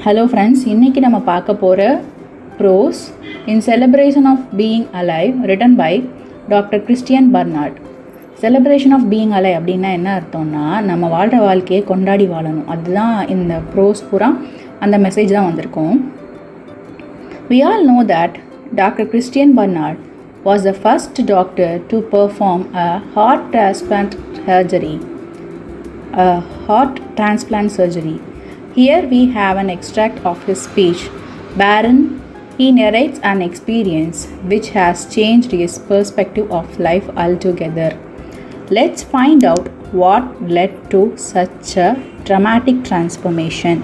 Hello friends, இன்றைக்கி நம்ம பார்க்க போகிற prose in celebration of being alive written by doctor Christiaan Barnard. Celebration of being alive அப்படின்னா என்ன அர்த்தம்னா, நம்ம வாழ்கிற வாழ்க்கையை கொண்டாடி வாழணும். அதுதான் இந்த ப்ரோஸ் பூரா அந்த மெசேஜ் தான் வந்திருக்கும். We all know that Dr. Christiaan Barnard was the first doctor to perform a heart transplant surgery. Here we have an extract of his speech, wherein he narrates an experience which has changed his perspective of life altogether. Let's find out what led to such a dramatic transformation.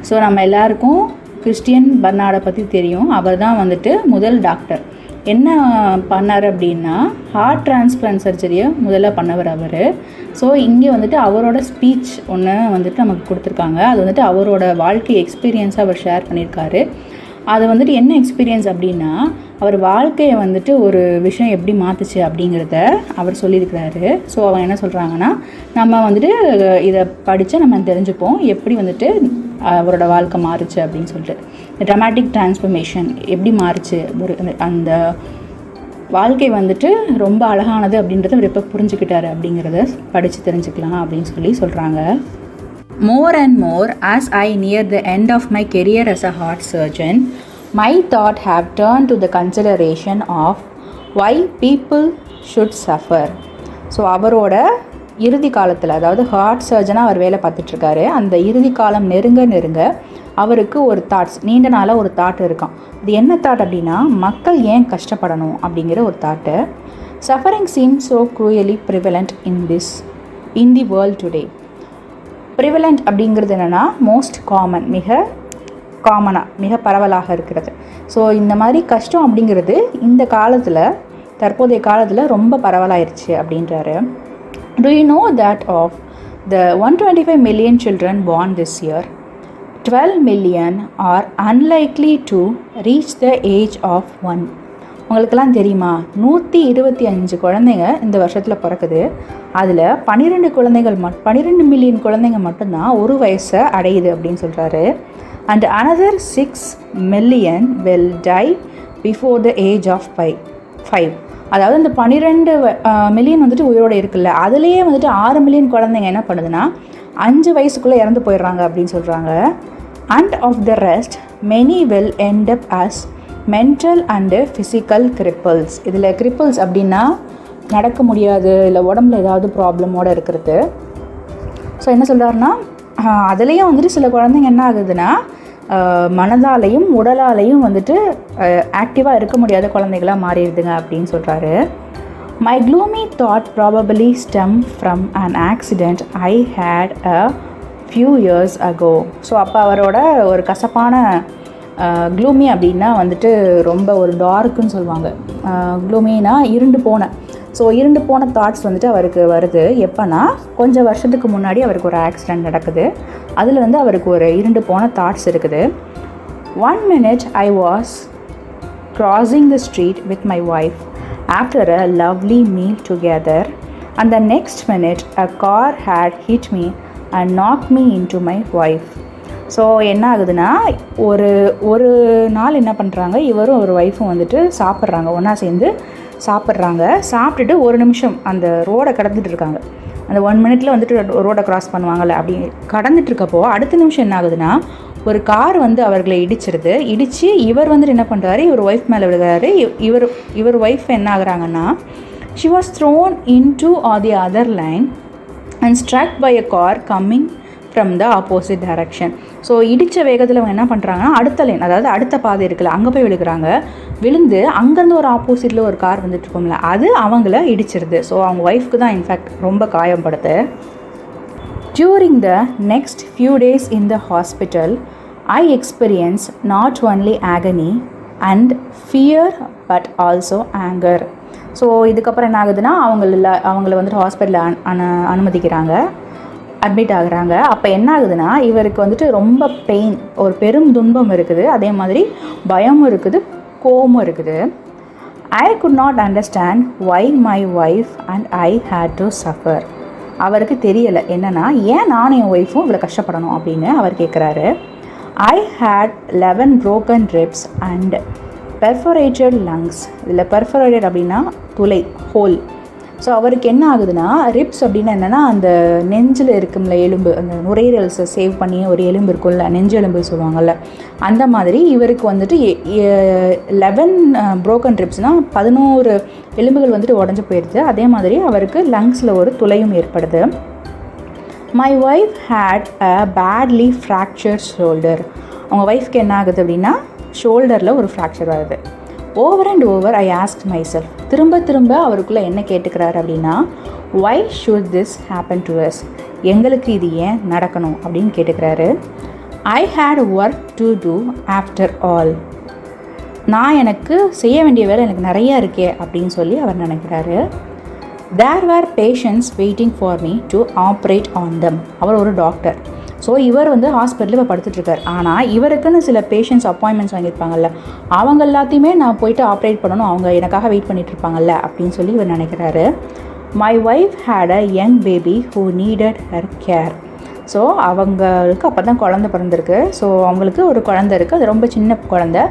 So நம்ம எல்லாருக்கும் Christian பர்னார்டை பற்றி தெரியும். அவர் தான் முதல் doctor. என்ன பண்ணார் அப்படின்னா, heart transplant சர்ஜரியை முதல்ல பண்ணவர் அவர். ஸோ இங்கே அவரோட ஸ்பீச் ஒன்று நமக்கு கொடுத்துருக்காங்க. அது அவரோட வாழ்க்கை எக்ஸ்பீரியன்ஸாக அவர் ஷேர் பண்ணியிருக்காரு. அது என்ன எக்ஸ்பீரியன்ஸ் அப்படின்னா, அவர் வாழ்க்கையை ஒரு விஷயம் எப்படி மாற்றுச்சு அப்படிங்கிறத அவர் சொல்லியிருக்கிறாரு. ஸோ அவங்க என்ன சொல்கிறாங்கன்னா, நம்ம இதை படித்தா நம்ம தெரிஞ்சுப்போம் எப்படி அவரோட வாழ்க்கை மாறுச்சு அப்படின்னு சொல்லிட்டு. ட்ராமாட்டிக் டிரான்ஸ்ஃபர்மேஷன் எப்படி மாறுச்சு, அந்த வாழ்க்கை ரொம்ப அழகானது அப்படின்றத அவர் எப்போ புரிஞ்சுக்கிட்டாரு அப்படிங்கிறத படித்து தெரிஞ்சுக்கலாம் அப்படின்னு சொல்கிறாங்க. More and more, as I near the end of my career as a heart surgeon, my thought have turned to the consideration of why people should suffer. So அவரோட இறுதி காலத்தில், அதாவது ஹார்ட் சர்ஜனாக அவர் வேலை பார்த்துட்ருக்காரு. அந்த இறுதி காலம் நெருங்க அவருக்கு ஒரு தாட்ஸ், நீண்ட நாளாக ஒரு தாட் இருக்கான். அது என்ன தாட் அப்படின்னா, மக்கள் ஏன் கஷ்டப்படணும் அப்படிங்கிற ஒரு thought. Suffering seems so cruelly prevalent in the world today. Prevalent அப்படிங்கிறது என்னென்னா, மோஸ்ட் காமன், மிக பரவலாக இருக்கிறது. ஸோ இந்த மாதிரி கஷ்டம் அப்படிங்கிறது இந்த காலத்தில், தற்போதைய காலத்தில் ரொம்ப பரவலாயிருச்சு அப்படின்றாரு. Do you know that of the 125 million children born this year, 12 million are unlikely to reach the age of 1? உங்களுக்கெல்லாம் தெரியுமா, 125 குழந்தைங்க இந்த வருஷத்தில் பிறக்குது. அதில் 12 மில்லியன் குழந்தைங்க மட்டும்தான் ஒரு வயசை அடையுது அப்படின்னு சொல்கிறாரு. And another 6 million will die before the age of 5. அதாவது இந்த 12 மில்லியன் உயிரோடு இருக்குல்ல, அதுலேயே 6 மில்லியன் குழந்தைங்க என்ன பண்ணுதுன்னா 5 வயசுக்குள்ளே இறந்து போயிடுறாங்க அப்படின்னு சொல்கிறாங்க. And of the rest many will end up as mental and physical cripples. இதில் கிரிப்பிள்ஸ் அப்படின்னா நடக்க முடியாது, இல்லை உடம்புல ஏதாவது ப்ராப்ளமோடு இருக்கிறது. ஸோ என்ன சொல்கிறாருன்னா, அதுலேயும் சில குழந்தைங்க என்ன ஆகுதுன்னா, மனதாலையும் உடலாலையும் ஆக்டிவாக இருக்க முடியாத குழந்தைகளாக மாறிடுதுங்க அப்படின்னு சொல்கிறாரு. My gloomy thought probably stem from an accident I had a few years ago. So அப்போ அவரோட ஒரு கசப்பான, க்ளூமி அப்படின்னா ரொம்ப ஒரு டார்க்குன்னு சொல்லுவாங்க. க்ளூமின்னா இருண்டு போன. ஸோ இருண்டு போன தாட்ஸ் அவருக்கு வருது. எப்போனா, கொஞ்சம் வருஷத்துக்கு முன்னாடி அவருக்கு ஒரு ஆக்சிடெண்ட் நடக்குது. அதில் அவருக்கு ஒரு இருண்டு போன தாட்ஸ் இருக்குது. 1 minute I was crossing the street with my wife after a lovely meal together, and the next minute a car had hit me and knocked me into my wife. So என்ன ஆகுதுன்னா, ஒரு நாள் என்ன பண்ணுறாங்க, இவரும் ஒரு ஒய்ஃபும் சாப்பிட்றாங்க, ஒன்றா சேர்ந்து சாப்பிட்றாங்க. சாப்பிட்டுட்டு ஒரு நிமிஷம் அந்த ரோடை கடந்துட்டு இருக்காங்க. அந்த 1 மினிட்டில் ரோடை க்ராஸ் பண்ணுவாங்கள்ல, அப்படி கடந்துட்டு இருக்கப்போ அடுத்த நிமிஷம் என்ன ஆகுதுன்னா, ஒரு கார் அவர்களை இடிச்சிருது. இடித்து இவர் என்ன பண்ணுறாரு, இவர் ஒய்ஃப் மேலே விழுகிறாரு. இவர் ஒய்ஃப் என்ன ஆகுறாங்கன்னா, she was thrown into the other line and struck by a car coming from the opposite direction. So இடித்த வேகத்தில் அவங்க என்ன பண்ணுறாங்கன்னா, அடுத்த லைன், அதாவது அடுத்த பாதை இருக்குல்ல, அங்கே போய் விழுகிறாங்க. விழுந்து அங்கேருந்து ஒரு ஆப்போசிட்டில் ஒரு கார் இருக்கோம்ல, அது அவங்கள இடிச்சிருது. ஸோ அவங்க ஒய்ஃப்க்கு தான் இன்ஃபேக்ட் ரொம்ப காயப்படுது. During the next few days in the hospital, I experienced not only agony and fear but also anger. So இதுக்கப்புறம் என்ன ஆகுதுன்னா, அவங்கள ஹாஸ்பிட்டலில் அனுமதிக்கிறாங்க, அட்மிட் ஆகுறாங்க. அப்போ என்ன ஆகுதுன்னா, இவருக்கு ரொம்ப பெயின், ஒரு பெரும் துன்பம் இருக்குது, அதே மாதிரி பயமும் இருக்குது, கோபமும் இருக்குது. I could not understand why my wife and I had to suffer. அவருக்கு தெரியலை என்னென்னா, ஏன் நானும் என் ஒய்ஃபும் இவ்வளோ கஷ்டப்படணும் அப்படின்னு அவர் கேட்குறாரு. I had 11 broken ribs and perforated lungs. இதில் perforated அப்படின்னா துளை, ஹோல். ஸோ அவருக்கு என்ன ஆகுதுன்னா, ரிப்ஸ் அப்படின்னா என்னென்னா அந்த நெஞ்சில் இருக்கும்ல எலும்பு, அந்த நுரையீரல்ஸை சேவ் பண்ணி ஒரு எலும்பு இருக்கும்ல, நெஞ்சு எலும்பு சொல்லுவாங்கள்ல, அந்த மாதிரி இவருக்கு வந்துட்டு 11 broken ribsனால் 11 எலும்புகள் வந்துட்டு உடஞ்சி போயிடுது. அதே மாதிரி அவருக்கு லங்ஸில் ஒரு துளையும் ஏற்படுது. My wife had a badly fractured shoulder. அவங்க ஒய்ஃப்க்கு என்ன ஆகுது அப்படின்னா, ஷோல்டரில் ஒரு ஃப்ராக்சர் ஆகுது. Over and over I ask my self, திரும்ப அவருக்குள்ளே என்ன கேட்டுக்கிறாரு அப்படின்னா, why should this happen to us? எங்களுக்கு இது ஏன் நடக்கணும் அப்படின்னு கேட்டுக்கிறாரு. I had work to do after all. நான் எனக்கு செய்ய வேண்டிய வேலை எனக்கு நிறையா இருக்கே அப்படின்னு சொல்லி அவர் நினைக்கிறாரு. There were patients waiting for me to operate on them. அவர் ஒரு டாக்டர். ஸோ இவர் வந்து ஹாஸ்பிட்டலில் இப்போ படுத்துட்ருக்கார். ஆனால் இவருக்குன்னு சில பேஷண்ட்ஸ் அப்பாயின்மெண்ட்ஸ் வாங்கியிருப்பாங்கல்ல, அவங்க எல்லாத்தையுமே நான் போயிட்டு ஆப்ரேட் பண்ணணும், அவங்க எனக்காக வெயிட் பண்ணிகிட்ருப்பாங்கல்ல அப்படின்னு சொல்லி இவர் நினைக்கிறாரு. My wife had a young baby who needed her care. So அவங்களுக்கு அப்போ தான் குழந்தை பிறந்திருக்கு. ஸோ அவங்களுக்கு ஒரு குழந்தை இருக்குது, அது ரொம்ப சின்ன குழந்தை.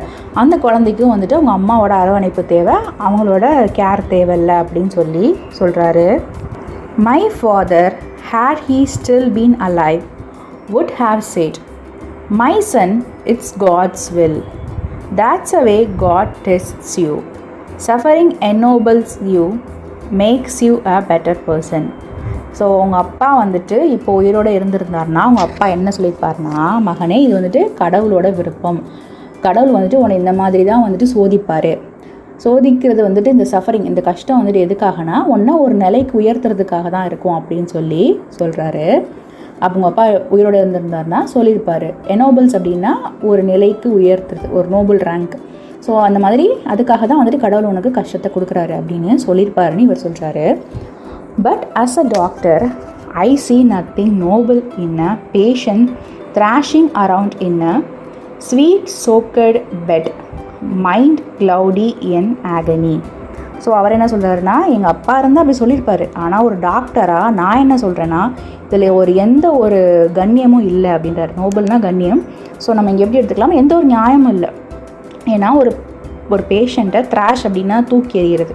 அந்த குழந்தைக்கும் வந்துட்டு அவங்க அம்மாவோட அரவணைப்பு தேவை, அவங்களோட கேர் தேவையில்லை அப்படின்னு சொல்லி சொல்கிறாரு. My father had he still been alive would have said, my son, it's God's will. That's the way God tests you. Suffering ennobles you, makes you a better person. So உங்கள் அப்பா வந்துட்டு இப்போ உயிரோடு இருந்திருந்தார்னா அவங்க அப்பா என்ன சொல்லியிருப்பார்னா, மகனே இது வந்துட்டு கடவுளோட விருப்பம், கடவுள் வந்துட்டு உன்னை இந்த மாதிரி தான் வந்துட்டு சோதிப்பார். சோதிக்கிறது வந்துட்டு இந்த சஃபரிங், இந்த கஷ்டம் வந்துட்டு எதுக்காகனா ஒன்றா ஒரு நிலைக்கு உயர்த்துறதுக்காக தான் இருக்கும் அப்படின்னு சொல்லி சொல்கிறாரு. அவங்க அப்பா உயிரோடு இருந்திருந்தார்னா சொல்லியிருப்பார், எனோபிள்ஸ் அப்படின்னா ஒரு நிலைக்கு உயர்த்துறது, ஒரு நோபல் ரேங்க். ஸோ அந்த மாதிரி அதுக்காக தான் வந்துட்டு கடவுள் உனக்கு கஷ்டத்தை கொடுக்குறாரு அப்படின்னு சொல்லியிருப்பாருன்னு இவர் சொல்கிறாரு. But as a doctor I see nothing noble in a patient thrashing around in a sweet soaked bed, mind cloudy in agony. So அவர் என்ன சொல்கிறாருன்னா, எங்கள் அப்பா இருந்தால் அப்படி சொல்லியிருப்பார், ஆனால் ஒரு டாக்டராக நான் என்ன சொல்கிறேன்னா இதில் எந்த ஒரு கண்ணியமும் இல்லை அப்படின்றார். நோபல்னால் கண்ணியம். ஸோ நம்ம இங்கே எப்படி எடுத்துக்கலாம், எந்த ஒரு நியாயமும் இல்லை. ஏன்னா ஒரு பேஷண்ட்டை த்ராஷ் அப்படின்னா தூக்கி எறிகிறது,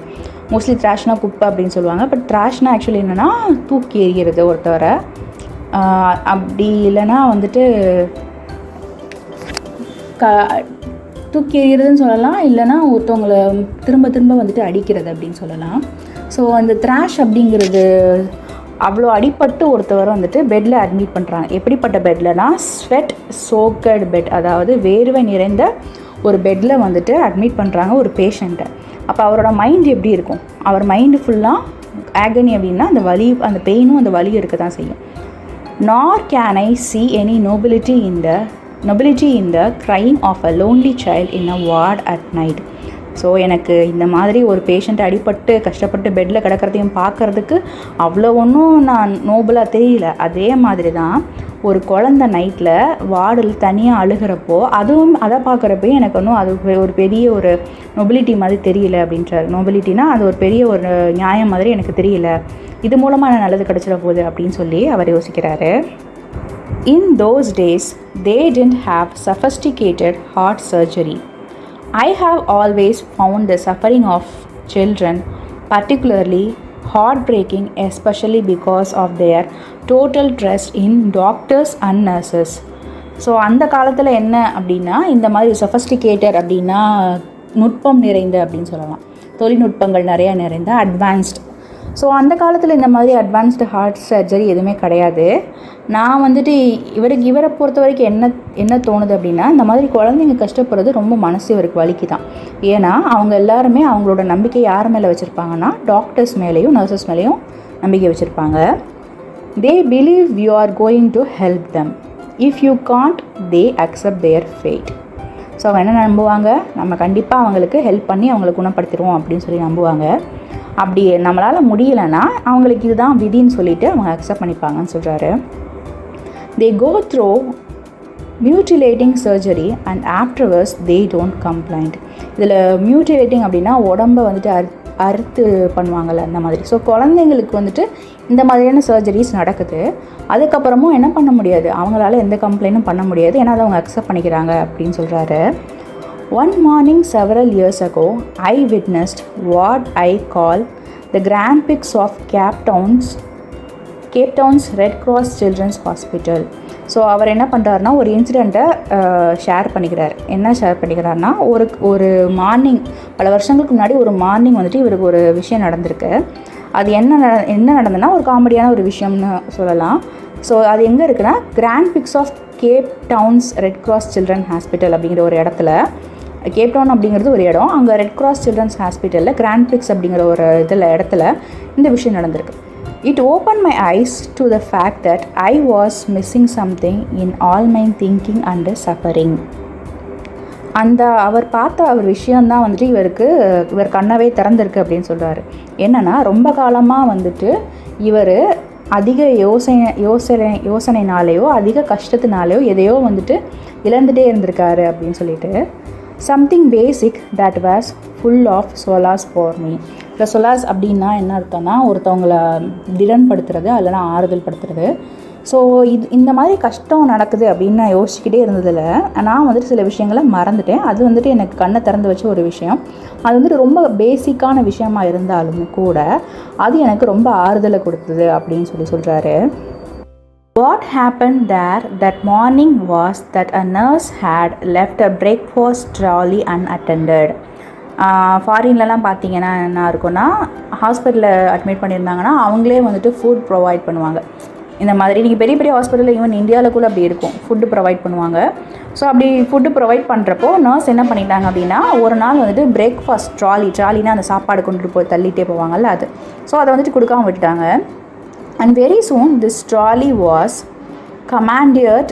மோஸ்ட்லி த்ராஷ்னால் குப்பை அப்படின்னு சொல்லுவாங்க. பட் த்ராஷ்னால் ஆக்சுவலி என்னென்னா தூக்கி எறிகிறது ஒருத்தவரை. அப்படி இல்லைன்னா வந்துட்டு தூக்கி எறிகிறதுன்னு சொல்லலாம், இல்லைனா ஒருத்தவங்களை திரும்ப வந்துட்டு அடிக்கிறது அப்படின்னு சொல்லலாம். ஸோ அந்த த்ராஷ் அப்படிங்கிறது அவ்வளோ அடிப்பட்டு ஒருத்தவரை வந்துட்டு பெட்டில் அட்மிட் பண்ணுறாங்க. எப்படிப்பட்ட பெட்லனா ஸ்வெட் சோக்கட் பெட், அதாவது வேர்வை நிறைந்த ஒரு பெட்டில் வந்துட்டு அட்மிட் பண்ணுறாங்க ஒரு பேஷண்ட்டை. அப்போ அவரோட மைண்ட் எப்படி இருக்கும், அவர் மைண்டு ஃபுல்லாக ஆகனி அப்படின்னா அந்த வலி, அந்த பெயினும் அந்த வலியும் இருக்க தான் செய்யும். நார் can I see any nobility in the crying of a lonely child in a ward at night. So எனக்கு இந்த மாதிரி ஒரு பேஷண்ட் அடிபட்டு கஷ்டப்பட்டு பெட்டில் கிடக்கிறதையும் பார்க்குறதுக்கு அவ்வளோ ஒன்றும் நான் நோபலாக தெரியல. அதே மாதிரி தான் ஒரு குழந்த நைட்டில் வார்டில் தனியாக அழுகிறப்போ அதை பார்க்குறப்போ எனக்கு ஒன்றும் அது ஒரு பெரிய ஒரு நொபிலிட்டி மாதிரி தெரியல அப்படின்றார். நொபிலிட்டினா அது ஒரு பெரிய ஒரு நியாயம் மாதிரி எனக்கு தெரியல, இது மூலமாக எனக்கு நல்லது கிடச்சிட போகுது அப்படின்னு சொல்லி அவர் யோசிக்கிறாரு. In those days, they didn't have sophisticated heart surgery. I have always found the suffering of children particularly heartbreaking, especially because of their total trust in doctors and nurses. So அந்த காலத்தில் என்ன அப்படின்னா, இந்த மாதிரி சொஃபஸ்டிகேட்டட் அப்படின்னா நுட்பம் நிறைந்த அப்படின்னு சொல்லலாம், தொழில்நுட்பங்கள் நிறையா நிறைந்த அட்வான்ஸ்ட். ஸோ அந்த காலத்தில் இந்த மாதிரி அட்வான்ஸ்டு ஹார்ட் சர்ஜரி எதுவுமே கிடையாது. நான் வந்துட்டு இவரை பொறுத்த வரைக்கும் என்ன தோணுது அப்படின்னா, இந்த மாதிரி குழந்தைங்க கஷ்டப்படுறது ரொம்ப மனசு இவருக்கு வலிக்கு தான். ஏன்னா அவங்க எல்லாருமே அவங்களோட நம்பிக்கை யார் மேலே வச்சுருப்பாங்கன்னா டாக்டர்ஸ் மேலேயும் நர்சஸ் மேலேயும் நம்பிக்கை வச்சுருப்பாங்க. They believe you are going to help them, if you can't they accept their fate. So அவங்க என்ன நம்புவாங்க, நம்ம கண்டிப்பாக அவங்களுக்கு ஹெல்ப் பண்ணி அவங்களை குணப்படுத்திடுவோம் அப்படின்னு சொல்லி நம்புவாங்க. அப்படி நம்மளால் முடியலைன்னா அவங்களுக்கு இதுதான் விதின்னு சொல்லிவிட்டு அவங்க அக்செப்ட் பண்ணிப்பாங்கன்னு சொல்கிறாரு. They go through mutilating surgery and afterwards they don't complain. இதில் மியூட்டிலேட்டிங் அப்படின்னா உடம்பை வந்துட்டு அறுத்து பண்ணுவாங்கள்ல அந்த மாதிரி. ஸோ குழந்தைங்களுக்கு வந்துட்டு இந்த மாதிரியான சர்ஜரிஸ் நடக்குது. அதுக்கப்புறமும் என்ன பண்ண முடியாது, அவங்களால எந்த கம்ப்ளைண்ட்டும் பண்ண முடியாது, ஏன்னா அதை அவங்க அக்செப்ட் பண்ணிக்கிறாங்க அப்படின்னு சொல்கிறாரு. One morning several years ago, I witnessed what I call the grand pics of Cape Town's Red Cross Children's Hospital. So அவர் என்ன பண்ணுறாருனா ஒரு இன்சிடெண்ட்டை ஷேர் பண்ணிக்கிறார். என்ன ஷேர் பண்ணிக்கிறாருனா, ஒரு மார்னிங், பல வருஷங்களுக்கு முன்னாடி ஒரு மார்னிங் வந்துட்டு இவருக்கு ஒரு விஷயம் நடந்திருக்கு. அது என்ன நடந்ததுன்னா ஒரு காமெடியான ஒரு விஷயம்னு சொல்லலாம். ஸோ அது எங்கே இருக்குன்னா, grand prix of Cape Town's Red Cross children hospital அப்படிங்கிற ஒரு இடத்துல, கேப் டவுன் அப்படிங்கிறது ஒரு இடம், அங்கே ரெட் கிராஸ் சில்ட்ரன்ஸ் ஹாஸ்பிட்டலில் கிராண்ட் பிக்ஸ் அப்படிங்கிற ஒரு இடத்துல இந்த விஷயம் நடந்திருக்கு. It opened my eyes to the fact that I was missing something in all my thinking and suffering. அவர் பார்த்த ஒரு விஷயந்தான் வந்துட்டு இவர் கண்ணவே திறந்திருக்கு அப்படின்னு சொல்கிறாரு. என்னென்னா, ரொம்ப காலமாக வந்துட்டு இவர் அதிக யோசனைனாலேயோ அதிக கஷ்டத்தினாலேயோ எதையோ வந்துட்டு இழந்துகிட்டே இருந்திருக்காரு அப்படின்னு சொல்லிட்டு, something basic that was full of solace for me. இப்போ சொலாஸ் அப்படின்னா என்ன அர்த்தம்னா, ஒருத்தவங்களை திடன்படுத்துறது இல்லைனா ஆறுதல் படுத்துறது. ஸோ இந்த மாதிரி கஷ்டம் நடக்குது அப்படின்னு நான் யோசிச்சுக்கிட்டே இருந்ததில் நான் வந்துட்டு சில விஷயங்களை மறந்துட்டேன். அது வந்துட்டு எனக்கு கண்ணை திறந்து வச்ச ஒரு விஷயம். அது வந்துட்டு ரொம்ப பேசிக்கான விஷயமா இருந்தாலும் கூட அது எனக்கு ரொம்ப ஆறுதலை கொடுத்தது அப்படின்னு சொல்கிறாரு. What happened there that morning was that a nurse had left a breakfast trolley unattended. ஃபாரின்லலாம் பார்த்தீங்கன்னா என்ன இருக்குன்னா, ஹாஸ்பிட்டலில் அட்மிட் பண்ணியிருந்தாங்கன்னா அவங்களே வந்துட்டு ஃபுட் ப்ரொவைட் பண்ணுவாங்க. இந்த மாதிரி நீங்கள் பெரிய பெரிய ஹாஸ்பிட்டலில் ஈவன் இந்தியாவில் கூட அப்படி இருக்கும், ஃபுட்டு ப்ரொவைட் பண்ணுவாங்க. ஸோ அப்படி ஃபுட்டு ப்ரொவைட் பண்ணுறப்போ நர்ஸ் என்ன பண்ணிட்டாங்க அப்படின்னா, ஒரு நாள் வந்துட்டு பிரேக்ஃபாஸ்ட் ட்ராலினா அந்த சாப்பாடு கொண்டுட்டு போய் தள்ளிகிட்டே போவாங்கள்ல அது, ஸோ அதை வந்துட்டு கொடுக்காம விட்டுட்டாங்க. And very soon this trolley was commandeered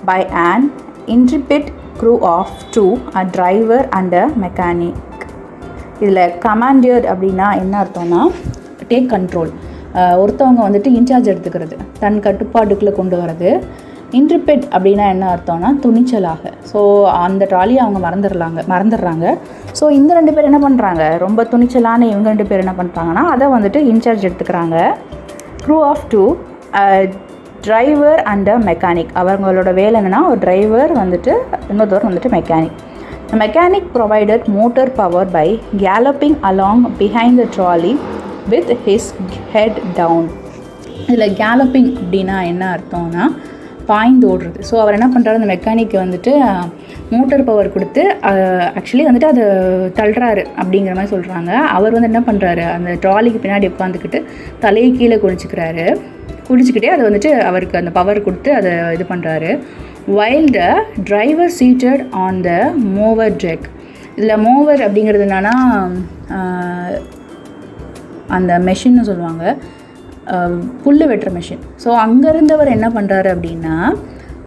by an intrepid crew of 2, a driver and a mechanic. இதில் கமாண்டியர்ட் அப்படின்னா என்ன அர்த்தம்னா, டேக் கண்ட்ரோல், ஒருத்தவங்க வந்துட்டு இன்சார்ஜ் எடுத்துக்கிறது, தன் கட்டுப்பாட்டுக்குள்ளே கொண்டு வரது. இன்ட்ரிபிட் அப்படின்னா என்ன அர்த்தம்னா, துணிச்சலாக. ஸோ அந்த ட்ராலியை அவங்க மறந்துடுறாங்க. ஸோ இந்த 2 பேர் என்ன பண்ணுறாங்க, ரொம்ப துணிச்சலான இவங்க 2 பேர் என்ன பண்ணுறாங்கன்னா அதை வந்துட்டு இன்சார்ஜ் எடுத்துக்கிறாங்க. crew of 2, driver and a mechanic. அவங்களோட வேலை என்னென்னா, ஒரு டிரைவர் வந்துட்டு இன்னொருத்தவர் வந்துட்டு mechanic. The mechanic provided motor power by galloping along behind the trolley with his head down. இதில் கேலப்பிங் அப்படின்னா என்ன அர்த்தம்னா, பாய்ந்து ஓடுறது. ஸோ அவர் என்ன பண்ணுறாரு, அந்த மெக்கானிக்கு வந்துட்டு மோட்டர் பவர் கொடுத்து ஆக்சுவலி வந்துட்டு அதை தள்ளுறாரு அப்படிங்கிற மாதிரி சொல்கிறாங்க. அவர் வந்து என்ன பண்ணுறாரு, அந்த ட்ராலிக்கு பின்னாடி உட்காந்துக்கிட்டு தலையை கீழே குடிச்சிக்கிட்டே அதை வந்துட்டு அவருக்கு அந்த பவர் கொடுத்து அதை இது பண்ணுறாரு. while the driver seated on the mower deck. இதில் மோவர் அப்படிங்கிறது என்னென்னா, அந்த மெஷின்னு சொல்லுவாங்க, புல் வெட்டுற மெஷின். ஸோ அங்கே இருந்தவர் என்ன பண்ணுறாரு அப்படின்னா,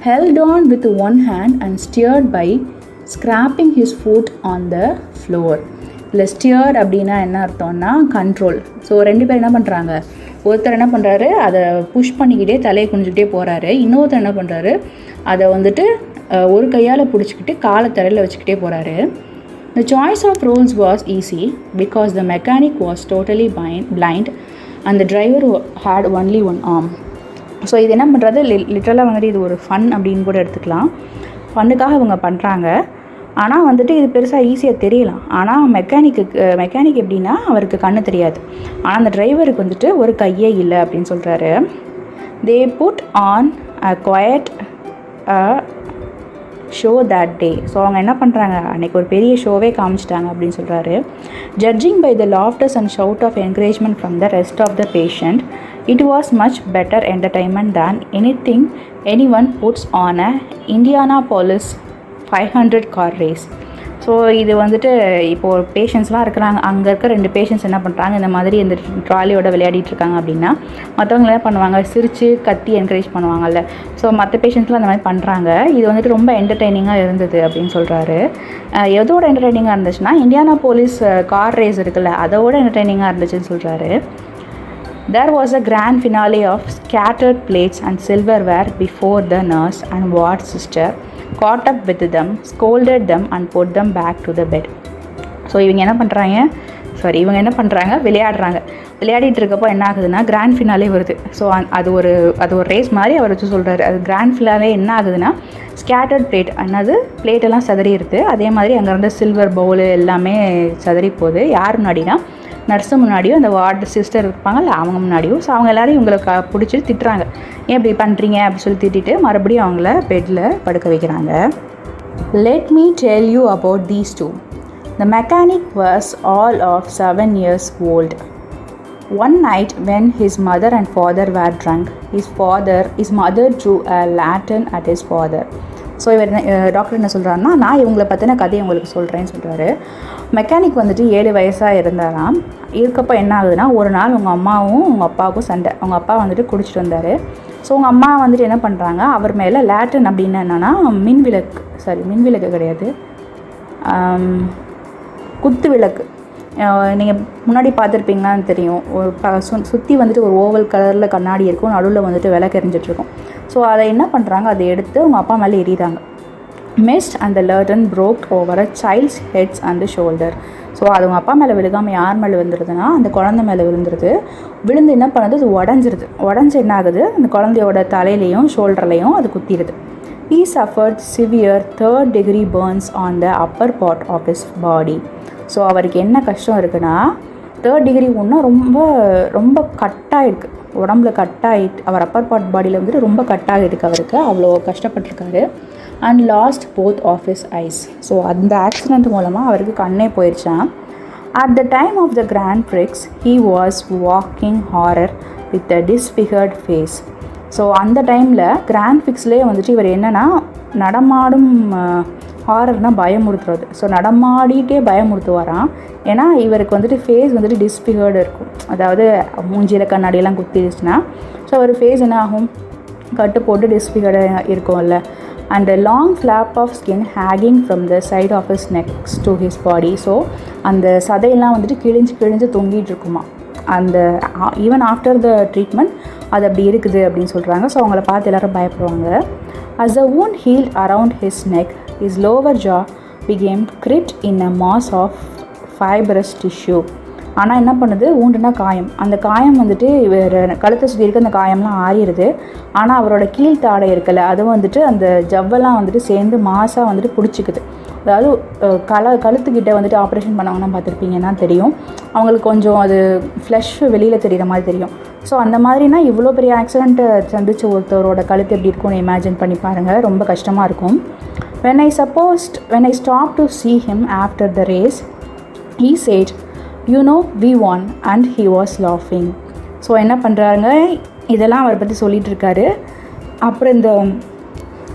held on with one hand and steered by scraping his foot on the floor. இல்லை ஸ்டியர்ட் அப்படின்னா என்ன அர்த்தம்னா, கண்ட்ரோல். ஸோ 2 பேர் என்ன பண்ணுறாங்க, ஒருத்தர் என்ன பண்ணுறாரு, அதை புஷ் பண்ணிக்கிட்டே தலையை குனிஞ்சிக்கிட்டே போகிறாரு. இன்னொருத்தர் என்ன பண்ணுறாரு, அதை வந்துட்டு ஒரு கையால் பிடிச்சிக்கிட்டு காலை தரையில் வச்சுக்கிட்டே போகிறாரு. The choice of roles was easy because the mechanic was totally blind and the driver had only one arm. So இது என்ன பண்ணுறது, லிட்ரலாக வந்துட்டு இது ஒரு ஃபன் அப்படின்னு கூட எடுத்துக்கலாம். ஃபன்னுக்காக இவங்க பண்ணுறாங்க. ஆனால் வந்துட்டு இது பெருசாக ஈஸியாக தெரியலாம். ஆனால் மெக்கானிக் எப்படின்னா, அவருக்கு கண்ணு தெரியாது. ஆனால் அந்த டிரைவருக்கு வந்துட்டு ஒரு கையே இல்லை அப்படின்னு சொல்கிறாரு. They put on a quiet show that day. So அவங்க என்ன பண்ணுறாங்க, அன்றைக்கி ஒரு பெரிய ஷோவே காமிச்சிட்டாங்க அப்படின்னு சொல்கிறாரு. Judging by the laughters and shout of encouragement from the rest of the patient, it was much better entertainment than anyone puts on a Indianapolis 500 car race. So இது வந்துட்டு இப்போது பேஷண்ட்ஸ்லாம் இருக்கிறாங்க, அங்கே இருக்க 2 பேஷண்ட்ஸ் என்ன பண்ணுறாங்க, இந்த மாதிரி இந்த ட்ராலியோட விளையாடிட்டு இருக்காங்க அப்படின்னா மற்றவங்க என்ன பண்ணுவாங்க, சிரித்து கத்தி என்கரேஜ் பண்ணுவாங்கல்ல. ஸோ மற்ற பேஷண்ட்ஸ்லாம் அந்த மாதிரி பண்ணுறாங்க. இது வந்துட்டு ரொம்ப என்டர்டெய்னிங்காக இருந்தது அப்படின்னு சொல்கிறாரு. எதோட என்டர்டெய்னிங்காக இருந்துச்சுன்னா, இந்தியானாபோலிஸ் கார் ரேஸ் இருக்குல்ல, அதோட என்டர்டெய்னிங்காக இருந்துச்சுன்னு சொல்கிறாரு. There was a grand finale of scattered plates and silverware before the nurse and ward sister caught up with them, scolded them and put them back to the bed. So இவங்க என்ன பண்ணுறாங்க, sorry இவங்க என்ன பண்ணுறாங்க, விளையாடிட்டு இருக்கப்போ என்ன ஆகுதுன்னா கிராண்ட் ஃபினாலே வருது. ஸோ அது ஒரு ரேஸ் மாதிரி அவர் வச்சு சொல்கிறாரு. அது கிராண்ட் ஃபினாலே என்ன ஆகுதுன்னா ஸ்கேட்டர்ட் பிளேட், என்னது பிளேட்டெல்லாம் சதறிடுது. அதே மாதிரி அங்கே இருந்த சில்வர் பவுலு எல்லாமே சதறி போகுது. யார் முன்னாடினா நர்ஸு முன்னாடியும் அந்த வார்டு சிஸ்டர் இருப்பாங்கல்ல அவங்க முன்னாடியும். ஸோ அவங்க எல்லோரும் இவங்களை பிடிச்சி திட்டுறாங்க, ஏன் இப்படி பண்ணுறீங்க அப்படி சொல்லி திட்டிட்டு மறுபடியும் அவங்கள பெட்டில் படுக்க வைக்கிறாங்க. Let me tell you about these two. The mechanic was all of 7 years old. One night when his mother and father were drunk, his mother drew a lantern at his father. So இவர் doctor என்ன சொல்கிறாருன்னா, நான் இவங்களை பற்றின கதையை உங்களுக்கு சொல்கிறேன்னு சொல்கிறாரு. மெக்கானிக் வந்துட்டு 7 வயசாக இருந்தாராம். இருக்கப்போ என்ன ஆகுதுன்னா, ஒரு நாள் உங்கள் அம்மாவும் உங்கள் அப்பாவுக்கும் சண்டை. அவங்க அப்பா வந்துட்டு குடிச்சிட்டு வந்தார். ஸோ உங்கள் அம்மா வந்துட்டு என்ன பண்ணுறாங்க, அவர் மேலே லேட்டன் அப்படின்னு என்னென்னா மின்விளக்கு கிடையாது, குத்து விளக்கு. நீங்கள் முன்னாடி பார்த்துருப்பீங்களான்னு தெரியும். ஒரு சுற்றி வந்துட்டு ஒரு ஓவல் கலரில் கண்ணாடி இருக்கும், நடுவில் வந்துட்டு விளக்கு எரிஞ்சிட்ருக்கும். ஸோ அதை என்ன பண்ணுறாங்க, அதை எடுத்து உங்கள் அப்பா மேலே எறிகிறாங்க. Mist and the lantern broke over a child's heads and the shoulder. So அது உங்கள் அப்பா மேலே விழுகாமல் யார் மேலே விழுந்துருதுன்னா அந்த குழந்தை மேலே விழுந்துருது. விழுந்து என்ன பண்ணுது, அது உடஞ்சி என்ன ஆகுது, அந்த குழந்தையோட தலையிலையும் ஷோல்டர்லையும் அது குத்திடுது. He suffered severe 3rd degree burns on the upper part of his body. So அவருக்கு என்ன கஷ்டம் இருக்குன்னா, 3rd degree ஒன்றா ரொம்ப ரொம்ப கட்டாயிருக்கு, உடம்புல கட்டாயிட்டு அவர் அப்பர் பார்ட் பாடியில் வந்துட்டு ரொம்ப கட்டாகிருக்கு. அவருக்கு அவ்வளோ கஷ்டப்பட்டிருக்காரு. And lost both of his eyes. So அந்த ஆக்சிடெண்ட் மூலமாக அவருக்கு கண்ணே போயிடுச்சான். At the time of the grand prix he was walking horror with a disfigured face. So அந்த டைமில் கிராண்ட் பிரிக்ஸ்லேயே வந்துட்டு இவர் என்னென்னா நடமாடும் ஹாரர்னால் பயமுறுத்துறது. ஸோ நடமாடிட்டே பயமுறுத்துவாராம். ஏன்னா இவருக்கு வந்துட்டு ஃபேஸ் வந்துட்டு டிஸ்ஃபிகர்டு இருக்கும், அதாவது மூஞ்சியில் கண்ணாடியெல்லாம் குத்திடுச்சுன்னா ஸோ அவர் ஃபேஸ் என்ன ஆகும், கட்டு போட்டு டிஸ்ஃபிகர்டு இருக்கும்ல. And a long flap of skin hanging from the side of his neck to his body. So அந்த சதையெல்லாம் வந்துட்டு கிழிஞ்சு தொங்கிட்டு இருக்குமா. அந்த ஈவன் ஆஃப்டர் த ட்ரீட்மெண்ட் அது அப்படி இருக்குது அப்படின்னு சொல்கிறாங்க. ஸோ அவங்கள பார்த்து எல்லோரும் பயப்படுவாங்க. As the wound healed around his neck, his lower jaw became crimped in a mass of fibrous tissue. ஆனால் என்ன பண்ணுது, ஊண்டுனா காயம், அந்த காயம் வந்துட்டு வேறு கழுத்தை சுற்றி இருக்க அந்த காயம்லாம் ஆறிடுது. ஆனால் அவரோட கீழ்த்தாடை இருக்கல, அது வந்துட்டு அந்த ஜவ்வெல்லாம் வந்துட்டு சேர்ந்து மாசாக வந்துட்டு பிடிச்சிக்குது. அதாவது கழுத்துக்கிட்ட வந்துட்டு ஆப்ரேஷன் பண்ணவங்கன்னா பார்த்துருப்பீங்கன்னா தெரியும், அவங்களுக்கு கொஞ்சம் அது ஃப்ளஷ் வெளியில் தெரிகிற மாதிரி தெரியும். ஸோ அந்த மாதிரினா இவ்வளோ பெரிய ஆக்சிடெண்ட்டை சந்தித்த ஒருத்தரோட கழுத்து எப்படி இருக்கும்னு இமேஜின் பண்ணி பாருங்கள், ரொம்ப கஷ்டமாக இருக்கும். When I stopped to see him after the race, he said, "You know, we won," and he was laughing. So என்ன பண்ணுறாங்க, இதெல்லாம் அவரை பற்றி சொல்லிகிட்டு இருக்காரு. அப்புறம்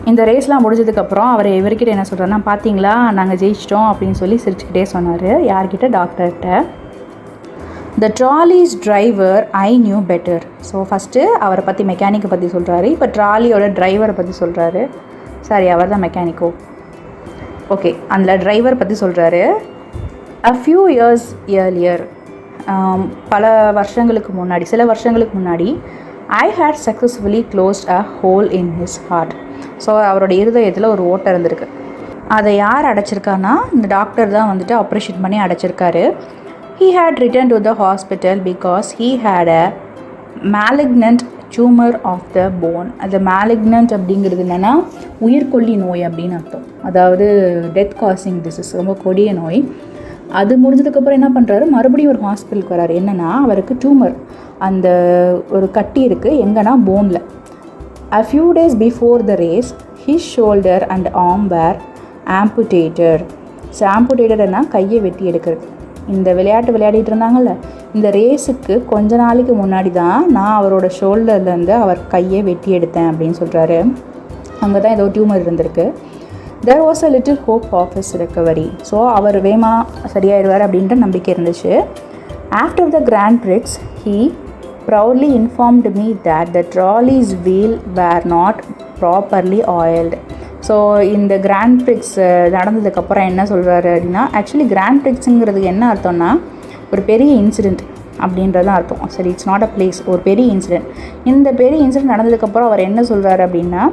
இந்த ரேஸ்லாம் முடிஞ்சதுக்கப்புறம் அவர் இவர்கிட்ட என்ன சொல்கிறாருன்னா, பார்த்தீங்களா நாங்கள் ஜெயிச்சிட்டோம் அப்படின்னு சொல்லி சிரிச்சுக்கிட்டே சொன்னார். யார்கிட்ட, டாக்டர்கிட்ட. The trolley's driver I knew better. So first அவரை பற்றி மெக்கானிக்கை பற்றி சொல்கிறாரு. இப்போ ட்ராலியோட டிரைவரை பற்றி சொல்கிறாரு. சாரி, அவர் தான் மெக்கானிக்கோ, ஓகே, அந்த டிரைவர் பற்றி சொல்கிறாரு. A few years earlier, சில வருஷங்களுக்கு முன்னாடி I had successfully closed a hole in his heart. So அவரோட இருதயத்தில் ஒரு ஓட்டை இருந்திருக்கு. அதை யார் அடைச்சிருக்கான்னா, இந்த டாக்டர் தான் வந்துட்டு ஆப்ரேஷன் பண்ணி அடைச்சிருக்காரு. He had returned to the hospital because he had a malignant tumor of the bone. அது malignant அப்படிங்கிறது என்னென்னா உயிர்கொல்லி நோய் அப்படின்னு அர்த்தம். அதாவது டெத் காசிங் டிசீஸ், ரொம்ப கொடிய நோய். அது முடிஞ்சதுக்கப்புறம் என்ன பண்ணுறாரு, மறுபடியும் ஒரு ஹாஸ்பிட்டலுக்கு வராரு. என்னென்னா அவருக்கு டியூமர், அந்த ஒரு கட்டி இருக்குது எங்கன்னா போனில். A few days before the race, his shoulder and arm were amputated. So amputated-னா கையை வெட்டி எடுக்கிறது. இந்த விளையாடிட்டு இருந்தாங்கல்ல, இந்த ரேஸுக்கு கொஞ்ச நாளைக்கு முன்னாடி தான் நான் அவரோட ஷோல்டர்லேருந்து அவர் கையை வெட்டி எடுத்தேன் அப்படின்னு சொல்கிறாரு. அங்கே தான் ஏதோ டியூமர் இருந்திருக்கு. There was a little hope of his recovery. So அவர் சரியாயிடுவார் அப்படின்ற நம்பிக்கை இருந்துச்சு. After the Grand Prix, he proudly informed me that the trolley's wheel were not properly oiled. So இந்த கிராண்ட் பிரிக்ஸ் நடந்ததுக்கப்புறம் என்ன சொல்கிறாரு அப்படின்னா, ஆக்சுவலி கிராண்ட் பிரிக்ஸுங்கிறது என்ன அர்த்தம்னா ஒரு பெரிய இன்சிடெண்ட் அப்படின்றதான் அர்த்தம். சரி, இட்ஸ் நாட் அ பிளேஸ், ஒரு பெரிய இன்சிடெண்ட். இந்த பெரிய இன்சிடெண்ட் நடந்ததுக்கப்புறம் அவர் என்ன சொல்கிறாரு அப்படின்னா,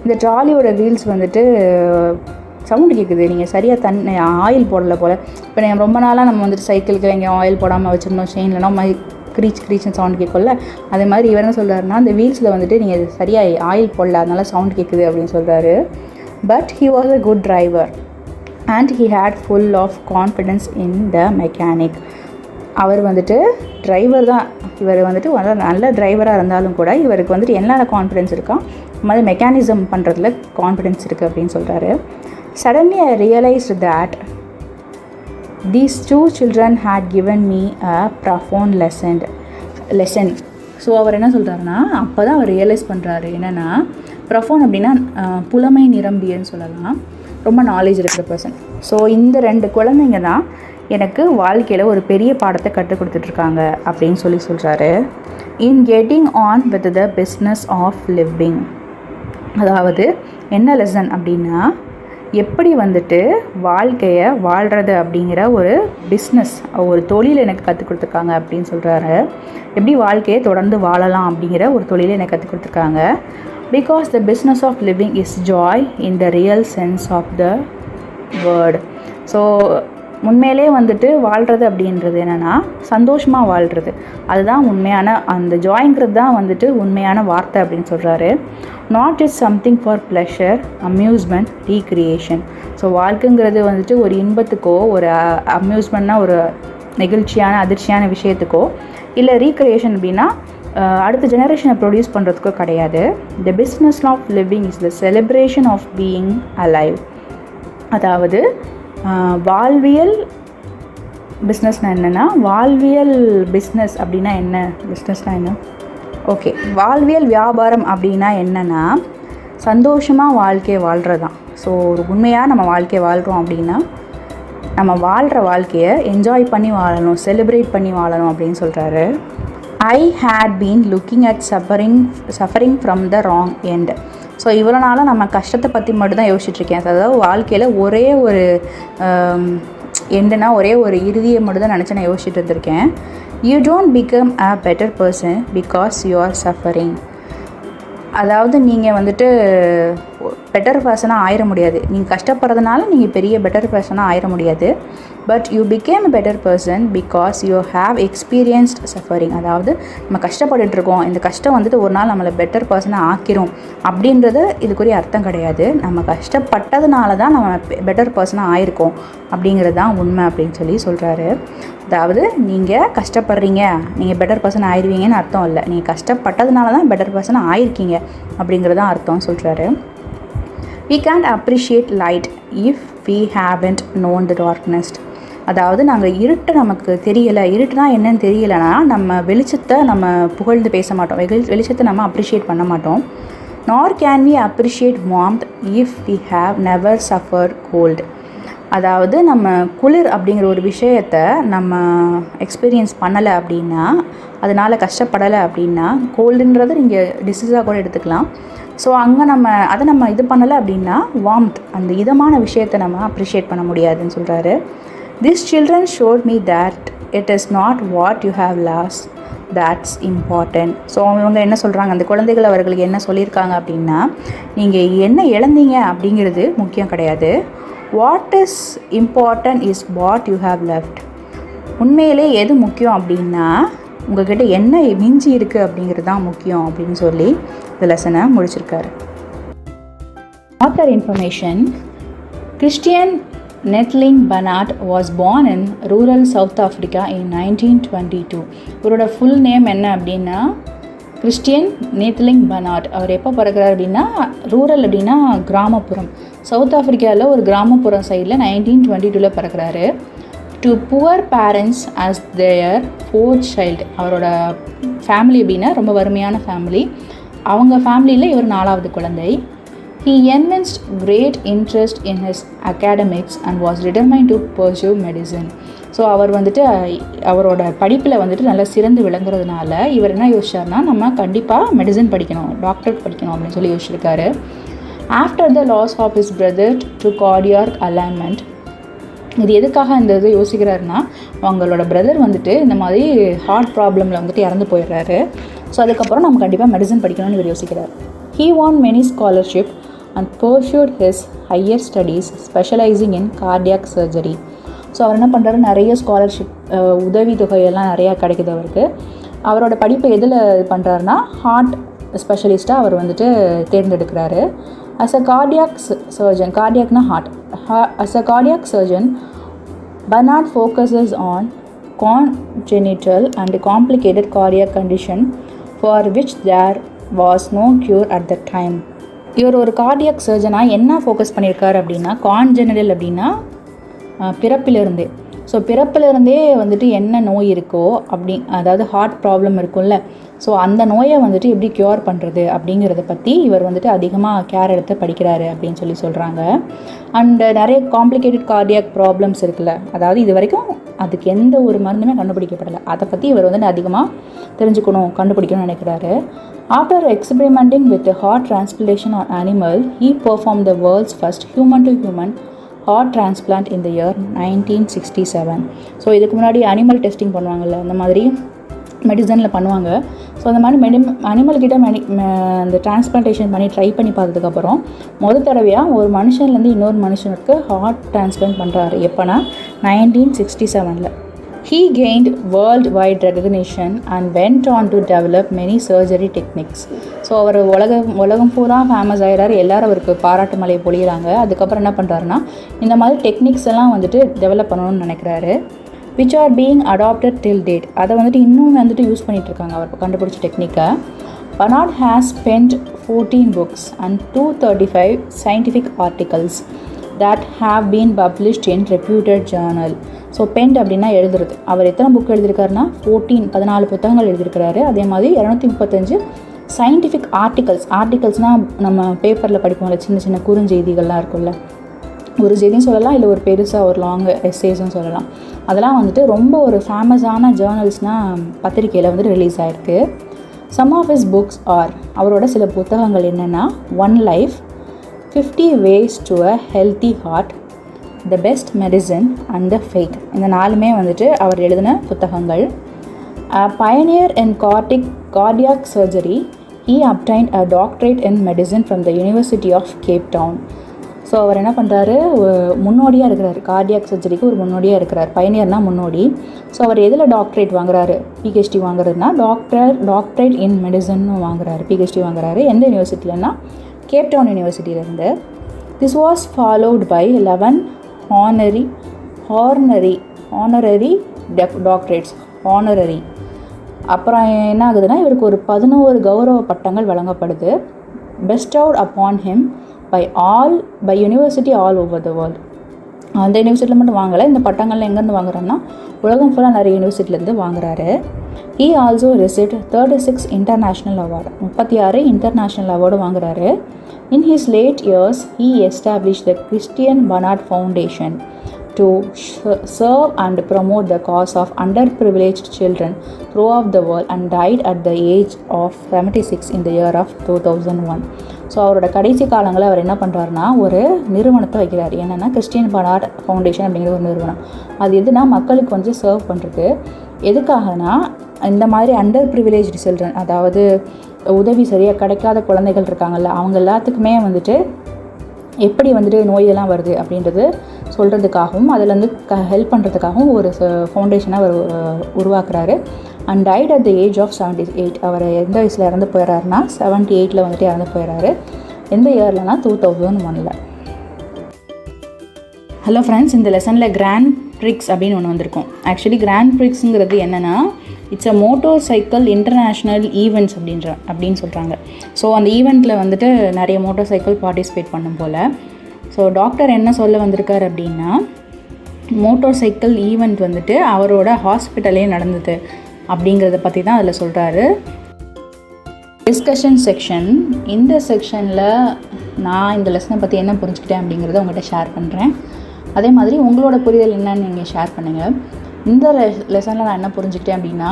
இந்த ட்ராலியோட வீல்ஸ் வந்துட்டு சவுண்டு கேட்குது, நீங்கள் சரியாக ஆயில் போடலை போல். இப்போ நீங்கள் ரொம்ப நாளாக நம்ம வந்துட்டு சைக்கிளுக்கு எங்கே ஆயில் போடாமல் வச்சுருந்தோம், செயின்லனா மாதிரி க்ரீச்னு சவுண்ட் கேட்கல. அதே மாதிரி இவர் என்ன சொல்கிறாருன்னா, அந்த வீல்ஸில் வந்துட்டு நீங்கள் சரியாக ஆயில் போடல, அதனால சவுண்ட் கேட்குது அப்படின்னு சொல்கிறாரு. But he was a good driver and he had full of confidence in the mechanic. அவர் வந்துட்டு டிரைவர் தான், இவர் வந்துட்டு நல்ல டிரைவராக இருந்தாலும் கூட இவருக்கு வந்துட்டு என்ன கான்ஃபிடென்ஸ் இருக்கா, இந்த மாதிரி மெக்கானிசம் பண்ணுறதுல கான்ஃபிடென்ஸ் இருக்குது அப்படின்னு சொல்கிறாரு. Suddenly I realised that these two children had given me a profound lesson. So அவர் என்ன சொல்கிறாருன்னா, அப்போ தான் அவர் ரியலைஸ் பண்ணுறாரு என்னென்னா, ப்ரொஃபோன் அப்படின்னா புலமை நிரம்பியன்னு சொல்லலாம், ரொம்ப நாலேஜ் இருக்கிற பர்சன். ஸோ இந்த 2 குழந்தைங்க தான் எனக்கு வாழ்க்கையில் ஒரு பெரிய பாடத்தை கற்றுக் கொடுத்துட்ருக்காங்க அப்படின்னு சொல்கிறாரு. In getting on with the business of living. அதாவது என்ன லெசன் அப்படின்னா, எப்படி வந்துட்டு வாழ்க்கையை வாழ்கிறது அப்படிங்கிற ஒரு பிஸ்னஸ், ஒரு தொழில் எனக்கு கற்றுக் கொடுத்துருக்காங்க அப்படின்னு சொல்கிறாரு. எப்படி வாழ்க்கையை தொடர்ந்து வாழலாம் அப்படிங்கிற ஒரு தொழிலை எனக்கு கற்றுக் கொடுத்துருக்காங்க. Because the business of living is joy in the real sense of the word. So உண்மையிலே வந்துட்டு வாழ்கிறது அப்படின்றது என்னென்னா சந்தோஷமாக வாழ்கிறது, அதுதான் உண்மையான அந்த ஜாய்ங்கிறது தான் வந்துட்டு உண்மையான வார்த்தை அப்படின்னு சொல்கிறாரு. Not is something for pleasure, amusement, recreation. So வாழ்க்கைங்கிறது வந்துட்டு ஒரு இன்பத்துக்கோ, ஒரு அம்யூஸ்மெண்ட்னா ஒரு நெகிழ்ச்சியான அதிர்ச்சியான விஷயத்துக்கோ, இல்லை ரீக்ரியேஷன் அப்படின்னா அடுத்த ஜெனரேஷனை ப்ரொடியூஸ் பண்ணுறதுக்கோ கிடையாது. The business of living is the celebration of being alive. அதாவது வாழ்வியல் பிஸ்னஸ்னால் என்னென்னா, வாழ்வியல் பிஸ்னஸ் அப்படின்னா என்ன, பிஸ்னஸ்னால் என்ன, ஓகே, வாழ்வியல் வியாபாரம் அப்படின்னா என்னென்னா சந்தோஷமாக வாழ்க்கையை வாழ்கிறது தான். ஸோ ஒரு உண்மையாக நம்ம வாழ்க்கையை வாழ்கிறோம் அப்படின்னா நம்ம வாழ்கிற வாழ்க்கையை என்ஜாய் பண்ணி வாழணும், செலிப்ரேட் பண்ணி வாழணும் அப்படின்னு சொல்கிறாரு. I had been looking at suffering from the wrong end. So இவ்வளோ நாளாக நம்ம கஷ்டத்தை பற்றி மட்டும்தான் யோசிச்சுட்ருக்கேன். அதாவது வாழ்க்கையில் ஒரே ஒரு எண்டுனா ஒரே ஒரு இறுதியை மட்டும் தான் நினச்சி நான் யோசிச்சுட்டு இருந்திருக்கேன். You don't become a better person because you are suffering. அதாவது நீங்கள் வந்துட்டு பெட்டர் பர்சனாக ஆயிட முடியாது, நீங்கள் கஷ்டப்படுறதுனால நீங்கள் பெரிய பெட்டர் பர்சனாக ஆயிட முடியாது. But you became a better person because you have experienced suffering. அதாவது நம்ம கஷ்டப்பட்டுருக்கோம், இந்த கஷ்டம் வந்துட்டு ஒரு நாள் நம்மளை பெட்டர் பர்சனாக ஆக்கிரும் அப்படின்றது இதுக்குரிய அர்த்தம் கிடையாது. நம்ம கஷ்டப்பட்டதுனால தான் நம்ம பெட்டர் பர்சனாக ஆயிருக்கோம் அப்படிங்கிறது தான் உண்மை அப்படின்னு சொல்கிறாரு. அதாவது நீங்கள் கஷ்டப்படுறீங்க, நீங்கள் பெட்டர் பர்சன் ஆயிடுவீங்கன்னு அர்த்தம் இல்லை, நீங்கள் கஷ்டப்பட்டதுனால தான் பெட்டர் பர்சனாக ஆயிருக்கீங்க அப்படிங்கிறது தான் அர்த்தம் சொல்கிறாரு. We can't appreciate light if we haven't known the darkness. அதாவது நாங்கள் இருட்டை நமக்கு தெரியலை, இருட்டுனா என்னன்னு தெரியலைன்னா நம்ம வெளிச்சத்தை நம்ம புகழ்ந்து பேச மாட்டோம், வெளிச்சத்தை நம்ம அப்ரிஷியேட் பண்ண மாட்டோம். nor can we appreciate warmth if we have never suffered cold. அதாவது நம்ம குளிர் அப்படிங்கிற ஒரு விஷயத்தை நம்ம எக்ஸ்பீரியன்ஸ் பண்ணலை அப்படின்னா, அதனால் கஷ்டப்படலை அப்படின்னா, கோல்டுன்றது நீங்கள் டிசீஸாக கூட எடுத்துக்கலாம். ஸோ அங்கே நம்ம இது பண்ணலை அப்படின்னா வார்ம்த், அந்த இதமான விஷயத்தை நம்ம அப்ரிஷியேட் பண்ண முடியாதுன்னு சொல்கிறாரு. This children ஷோட் me that it is not what you have last that's important. So அவங்க என்ன சொல்கிறாங்க, அந்த குழந்தைகள் அவர்களுக்கு என்ன சொல்லியிருக்காங்க அப்படின்னா, நீங்கள் என்ன இழந்தீங்க அப்படிங்கிறது முக்கியம் கிடையாது, what is important is what you have left. உண்மையிலே எது முக்கியம் அப்படின்னா உங்கள்கிட்ட என்ன மிஞ்சி இருக்குது அப்படிங்கிறது தான் முக்கியம் அப்படின்னு சொல்லி இந்த லெசனை முடிச்சிருக்காரு. Author information. Christiaan Barnard was born in rural South Africa in 1922. இவரோட ஃபுல் நேம் என்ன அப்படின்னா கிறிஸ்டியன் நேத்லிங் பர்னார்ட். அவர் எப்போ பிறகுறார் அப்படின்னா, ரூரல் அப்படின்னா கிராமப்புறம், சவுத் ஆஃப்ரிக்காவில் ஒரு கிராமப்புறம் சைடில் 1922 பிறகுறாரு. To poor parents as their fourth child. அவரோட ஃபேமிலி அப்படின்னா ரொம்ப வறுமையான ஃபேமிலி, அவங்க ஃபேமிலியில் இவர் 4வது குழந்தை. He evinced great interest in his academics and was determined to pursue medicine. So அவர் வந்துட்டு அவரோட படிப்பில் வந்துட்டு நல்லா சிறந்து விளங்குறதுனால இவர் என்ன யோசிச்சார்னா, நம்ம கண்டிப்பாக மெடிசன் படிக்கணும், டாக்டர் படிக்கணும் அப்படின்னு சொல்லி யோசிச்சிருக்காரு. After the loss of his brother to cardiac alignment. இது எதுக்காக இந்த இது யோசிக்கிறாருன்னா, அவங்களோட பிரதர் வந்துட்டு இந்த மாதிரி ஹார்ட் ப்ராப்ளமில் வந்துட்டு இறந்து போயிடுறாரு. ஸோ அதுக்கப்புறம் நம்ம கண்டிப்பாக மெடிசன் படிக்கணும்னு இவர் யோசிக்கிறார். He won many scholarship and pursued his higher studies specializing in cardiac surgery. So அவர் என்ன பண்ணுறாரு, நிறைய ஸ்காலர்ஷிப் உதவி தொகையெல்லாம் நிறையா கிடைக்குது அவருக்கு. அவரோட படிப்பை எதில் பண்ணுறாருனா ஹார்ட் ஸ்பெஷலிஸ்ட்டாக அவர் வந்துட்டு தேர்ந்தெடுக்கிறாரு. அஸ் அ கார்டியாக் சர்ஜன், கார்டியாக்னா heart, as a cardiac surgeon Barnard focuses on congenital and complicated cardiac condition for which there was no cure at the time. இவர் ஒரு கார்டியாக் சர்ஜனாக என்ன ஃபோக்கஸ் பண்ணியிருக்காரு அப்படின்னா, கான்ஜெனிட்டல் அப்படின்னா பிறப்பிலிருந்தே. ஸோ பிறப்பிலிருந்தே வந்துட்டு என்ன நோய் இருக்கோ அதாவது ஹார்ட் ப்ராப்ளம் இருக்கும்ல, ஸோ அந்த நோயை வந்துட்டு எப்படி க்யூர் பண்ணுறது அப்படிங்கிறத பற்றி இவர் வந்துட்டு அதிகமாக கேர் எடுத்து படிக்கிறாரு அப்படின்னு சொல்கிறாங்க. அண்டு நிறைய காம்ப்ளிகேட்டட் கார்டியாக் ப்ராப்ளம்ஸ் இருக்குல்ல, அதாவது இது வரைக்கும் அதுக்கு எந்த ஒரு மருந்துமே கண்டுபிடிக்கப்படலை, அதை பற்றி இவர் வந்துட்டு அதிகமாக தெரிஞ்சுக்கணும், கண்டுபிடிக்கணும்னு நினைக்கிறாரு. After experimenting with heart transplantation on animal, he perform the world's first human to human heart transplant in the year 1967. So இதுக்கு முன்னாடி அனிமல் டெஸ்டிங் பண்ணுவாங்கள்ல, அந்த மாதிரி மெடிசனில் பண்ணுவாங்க. ஸோ அந்த மாதிரி அனிமல்கிட்ட அந்த டிரான்ஸ்பிளான்டேஷன் பண்ணி ட்ரை பண்ணி பார்த்ததுக்கப்புறம் தடவையாக ஒரு மனுஷன்லேருந்து இன்னொரு மனுஷனுக்கு ஹார்ட் டிரான்ஸ்பிளான்ட் பண்ணுறாரு. எப்போனா 1967. He gained worldwide recognition and went on to develop many surgery techniques. So அவர் உலகம் பூரா ஃபேமஸ் ஆகிறாரு, எல்லோரும் அவருக்கு பாராட்டு மலையை பொழிகிறாங்க. அதுக்கப்புறம் என்ன பண்ணுறாருன்னா, இந்த மாதிரி டெக்னிக்ஸ் எல்லாம் வந்துட்டு டெவலப் பண்ணணும்னு நினைக்கிறாரு. Which are being adapted till date, அதை வந்துட்டு இன்னும் வந்துட்டு யூஸ் பண்ணிகிட்ருக்காங்க அவர் கண்டுபிடிச்ச டெக்னிக்கை. Barnard has penned 14 books and 235 scientific articles that have been published in reputed journal. So penned அப்படின்னா எழுதுறது. அவர் எத்தனை புக் எழுதியிருக்காருன்னா 14 புத்தகங்கள் எழுதியிருக்கிறாரு. அதே மாதிரி 235 சயின்டிஃபிக் ஆர்டிகல்ஸ்னால் நம்ம பேப்பரில் படிப்போம்ல, சின்ன சின்ன குறுஞ்செய்திகள்லாம் இருக்கும்ல, ஒரு செய்தியும் சொல்லலாம், இல்லை ஒரு பெருசாக ஒரு லாங் எஸ்ஸேஸும் சொல்லலாம். அதெல்லாம் வந்துட்டு ரொம்ப ஒரு ஃபேமஸான ஜேர்னல்ஸ்னால் பத்திரிக்கையில் வந்துட்டு ரிலீஸ் ஆகிருக்கு. Some of his books are, அவரோட சில புத்தகங்கள் என்னென்னா, 1 Life, 50 Ways to a Healthy Heart, The Best Medicine and The Fate. இந்த 4மே வந்துட்டு அவர் எழுதின புத்தகங்கள். Pioneer in cardiac surgery, he obtained a doctorate in medicine from the University of Cape Town. So அவர் என்ன பண்ணுறாரு, முன்னோடியாக இருக்கிறார், கார்டியாக் சர்ஜரிக்கு ஒரு முன்னோடியாக இருக்கிறார். பயனியர்னா முன்னோடி. ஸோ அவர் எதில் டாக்டரேட் வாங்குறாரு, பிஹெச்டி வாங்குறதுனா டாக்டரேட் இன் மெடிசன்னு வாங்குறாரு, பிஹெச்டி வாங்குறாரு. எந்த யூனிவர்சிட்டிலன்னா கேப்டவுன் யூனிவர்சிட்டியிலேருந்து. This was followed by 11 honorary doctorates. Honorary அப்புறம் என்ன ஆகுதுன்னா, இவருக்கு ஒரு 11 கௌரவ பட்டங்கள் வழங்கப்படுது. Bestowed upon him by university all over the world. அந்த யூனிவர்சிட்டியில் மட்டும் வாங்கலை, இந்த பட்டங்கள்லாம் எங்கேருந்து வாங்குறாருன்னா உலகம் ஃபுல்லாக நிறைய யூனிவர்சிட்டிலேருந்து வாங்குறாரு. He also received 36 international award, 36 international award வாங்குறாரு. In his late years, he established the Christiaan Barnard Foundation to serve and promote the cause of underprivileged children throughout the world and died at the age of 76 in the year of 2001. So அவரோட கடைசி காலங்களில் அவர் என்ன பண்ணுறாருனா, ஒரு நிறுவனத்தை வைக்கிறார். என்னென்னா Christian Barnard foundation அப்படிங்கிற ஒரு நிறுவனம். அது எதுனா மக்களுக்கு கொஞ்சம் சர்வ் பண்ணுறது. எதுக்காகனா, இந்த மாதிரி அண்டர் ப்ரிவிலேஜ்டு சில்ட்ரன், அதாவது உதவி சரியாக கிடைக்காத குழந்தைகள் இருக்காங்கள்ல, அவங்க எல்லாத்துக்குமே வந்துட்டு எப்படி வந்துட்டு நோயெல்லாம் வருது அப்படின்றது சொல்கிறதுக்காகவும் அதிலேருந்து ஹெல்ப் பண்ணுறதுக்காகவும் ஒரு ஃபவுண்டேஷனை அவர் உருவாக்குறாரு. And died at the age of 78. அவர் எந்த வயசில் இறந்து போயிடறாருனா 78 வந்துட்டு இறந்து போயிடறாரு. எந்த இயர்லனா 2001. ஹலோ ஃப்ரெண்ட்ஸ், இந்த லெசனில் கிராண்ட் ப்ரிக்ஸ் அப்படின்னு ஒன்று வந்திருக்கும். ஆக்சுவலி கிராண்ட் ப்ரிக்ஸுங்கிறது என்னென்னா, it's a motor cycle international events அப்படின்னு சொல்கிறாங்க. ஸோ அந்த ஈவெண்ட்டில் வந்துட்டு நிறைய மோட்டார் சைக்கிள் பார்ட்டிசிபேட் பண்ணும் போல். ஸோ டாக்டர் என்ன சொல்ல வந்திருக்கார் அப்படின்னா, மோட்டார் சைக்கிள் ஈவெண்ட் வந்துட்டு அவரோட ஹாஸ்பிட்டலே நடந்தது அப்படிங்கிறத பற்றி தான் அதில் சொல்கிறாரு. Discussion section. இந்த செக்ஷனில் நான் இந்த லெசனை பற்றி என்ன புரிஞ்சுக்கிட்டேன் அப்படிங்கிறத உங்கள்கிட்ட ஷேர் பண்ணுறேன். அதே மாதிரி உங்களோட புரிதல் என்னன்னு நீங்கள் ஷேர் பண்ணுங்கள். இந்த லெசனில் நான் என்ன புரிஞ்சுக்கிட்டேன் அப்படின்னா,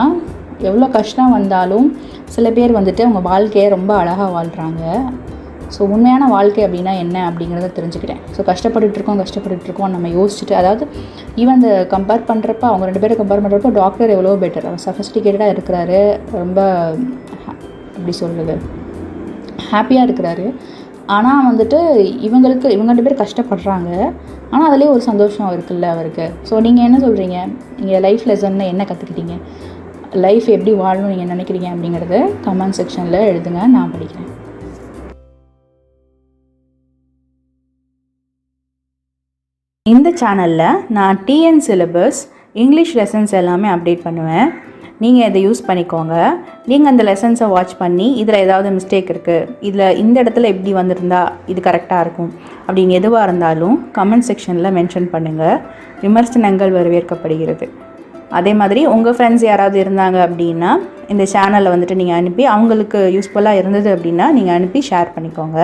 எவ்வளோ கஷ்டம் வந்தாலும் சில பேர் வந்துட்டு அவங்க வாழ்க்கையை ரொம்ப அழகாக வாழ்கிறாங்க. ஸோ உண்மையான வாழ்க்கை அப்படின்னா என்ன அப்படிங்கிறத தெரிஞ்சுக்கிட்டேன். ஸோ கஷ்டப்பட்டுருக்கோம் நம்ம யோசிச்சுட்டு, அதாவது ஈவன் இந்த கம்பேர் பண்ணுறப்ப, அவங்க 2 பேரும் கம்பேர் பண்ணுறப்போ டாக்டர் எவ்வளோ பெட்டர், அவர் சஃபிஸ்டிகேட்டடாக இருக்கிறாரு, ரொம்ப எப்படி சொல்கிறது, ஹாப்பியாக இருக்கிறாரு. ஆனால் வந்துட்டு இவங்க 2 பேர் கஷ்டப்படுறாங்க, ஆனால் அதிலே ஒரு சந்தோஷம் இருக்குல்ல அவருக்கு. ஸோ நீங்கள் என்ன சொல்கிறீங்க? நீங்கள் லைஃப் லெசனில் என்ன கற்றுக்கிட்டீங்க? லைஃப் எப்படி வாழணும் நீங்கள் நினைக்கிறீங்க அப்படிங்கிறத கமெண்ட் செக்ஷனில் எழுதுங்க, நான் படிக்கிறேன். இந்த சேனலில் நான் டிஎன் சிலபஸ் இங்கிலீஷ் லெசன்ஸ் எல்லாமே அப்டேட் பண்ணுவேன். நீங்கள் இதை யூஸ் பண்ணிக்கோங்க. நீங்கள் அந்த லெசன்ஸை வாட்ச் பண்ணி இதில் ஏதாவது மிஸ்டேக் இருக்குது, இதில் இந்த இடத்துல எப்படி வந்திருந்தா இது கரெக்டாக இருக்கும் அப்படின்னு எதுவாக இருந்தாலும் கமெண்ட் செக்ஷனில் மென்ஷன் பண்ணுங்கள். விமர்சனங்கள் வரவேற்கப்படுகிறது. அதே மாதிரி உங்கள் ஃப்ரெண்ட்ஸ் யாராவது இருந்தாங்க அப்படின்னா இந்த சேனலில் வந்துட்டு நீங்கள் அனுப்பி அவங்களுக்கு யூஸ்ஃபுல்லாக இருந்தது அப்படின்னா நீங்கள் அனுப்பி ஷேர் பண்ணிக்கோங்க.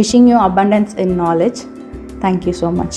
Wishing you abundance in knowledge. Thank you so much.